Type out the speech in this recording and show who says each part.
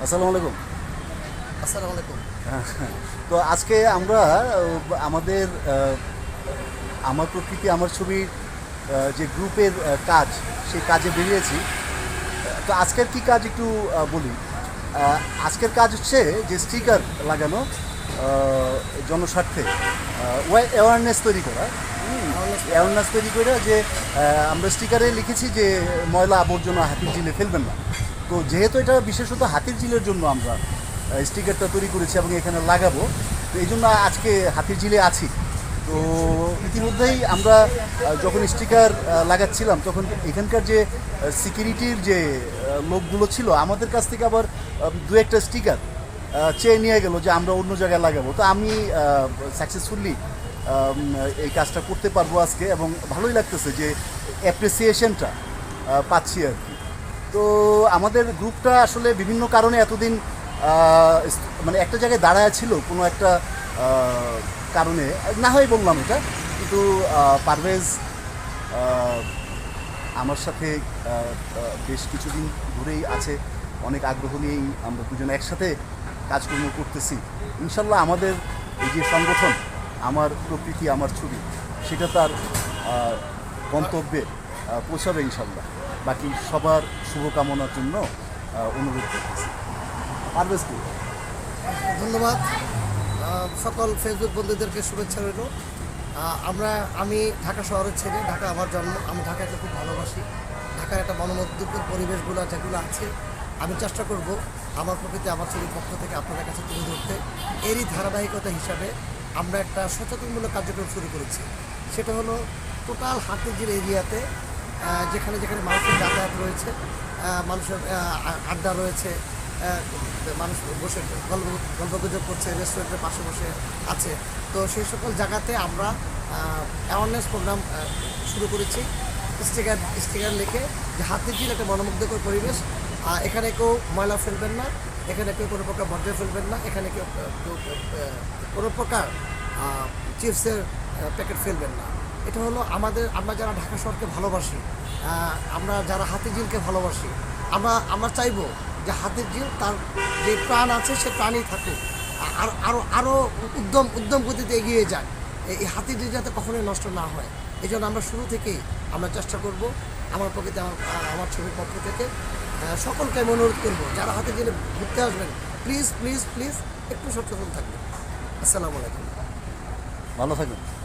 Speaker 1: আসসালামু আলাইকুম।
Speaker 2: আসসালামু আলাইকুম।
Speaker 1: তো আজকে আমরা আমাদের আমার প্রকৃতি আমার ছবির যে গ্রুপের কাজ সেই কাজে বেরিয়েছি। তো আজকের কি কাজ একটু বলি। আজকের কাজ হচ্ছে যে স্টিকার লাগানো জনস্বার্থে অ্যাওয়ারনেস তৈরি করা। অ্যাওয়ারনেস তৈরি করে যে আমরা স্টিকারে লিখেছি যে ময়লা আবর্জনা হাতির ঝিলে ফেলবেন না। তো যেহেতু এটা বিশেষত হাতির ঝিলের জন্য আমরা স্টিকারটা তৈরি করেছি এবং এখানে লাগাবো, তো এই জন্য আজকে হাতির ঝিলে আছি। তো ইতিমধ্যেই আমরা যখন স্টিকার লাগাচ্ছিলাম তখন এখানকার যে সিকিউরিটির যে লোকগুলো ছিল আমাদের কাছ থেকে আবার দু একটা স্টিকার চেয়ে নিয়ে গেল যে আমরা অন্য জায়গায় লাগাবো। তো আমি সাকসেসফুলি এই কাজটা করতে পারবো আজকে এবং ভালোই লাগতেছে যে অ্যাপ্রিসিয়েশনটা পাচ্ছি আর কি। তো আমাদের গ্রুপটা আসলে বিভিন্ন কারণে এতদিন মানে একটা জায়গায় দাঁড়ায় ছিল কোনো একটা কারণে, না হয় বললাম এটা, কিন্তু পারভেজ আমার সাথে বেশ কিছুদিন ধরেই আছে, অনেক আগ্রহ নিয়েই আমরা দুজনে একসাথে কাজকর্ম করতেছি। ইনশাল্লাহ আমাদের এই যে সংগঠন আমার প্রকৃতি আমার ছবি সেটা তার গন্তব্যে পৌঁছাবে ইনশাল্লাহ। বাকি সবার শুভকামনার জন্য অনুরোধ করতেছি। পারভেজ কি?
Speaker 2: ধন্যবাদ। সকল ফেসবুক বন্ধুদেরকে শুভেচ্ছা রইল। আমি ঢাকা শহরের ছেলে, ঢাকা আমার জন্ম, আমি ঢাকাকে খুব ভালোবাসি। ঢাকার একটা মনোমুগ্ধকর পরিবেশগুলো যেগুলো আছে আমি চেষ্টা করব আমার প্রকৃতি আমার ছবির পক্ষ থেকে আপনাদের কাছে তুলে ধরতে। এরই ধারাবাহিকতা হিসাবে আমরা একটা সচেতনমূলক কার্যক্রম শুরু করেছি। সেটা হলো টোটাল হাতিঝিল এরিয়াতে যেখানে যেখানে মানুষের যাতায়াত রয়েছে, মানুষের আড্ডা রয়েছে, মানুষ বসে গল্পগুজব করছে, রেস্টুরেন্টের পাশে বসে আছে, তো সেই সকল জায়গাতে আমরা অ্যাওয়ারনেস প্রোগ্রাম শুরু করেছি। স্টিকার লিখে যে হাতিঝিল একটা মনোমুগ্ধকর পরিবেশ, এখানে কেউ ময়লা ফেলবেন না, এখানে কেউ কোনো প্রকার বর্জ্য ফেলবেন না, এখানে কেউ কোনো প্রকার চিপসের প্যাকেট ফেলবেন না। এটা হলো আমরা যারা ঢাকা শহরকে ভালোবাসি, আমরা যারা হাতিঝিলকে ভালোবাসি, আমরা চাইবো যে হাতিঝিল তার যে প্রাণ আছে সে প্রাণই থাকুক, আরও উদ্যম গতিতে এগিয়ে যায়, এই হাতিঝিল যাতে কখনোই নষ্ট না হয়। এই জন্য আমরা শুরু থেকেই আমরা চেষ্টা করব আমার প্রকৃতি আমার ছবির পক্ষ থেকে সকলকে আমি অনুরোধ করবো যারা হাতিঝিলে ঘুরতে আসবেন প্লিজ প্লিজ প্লিজ একটু সচেতন থাকবেন। আসসালামু আলাইকুম।
Speaker 1: ভালো থাকবেন।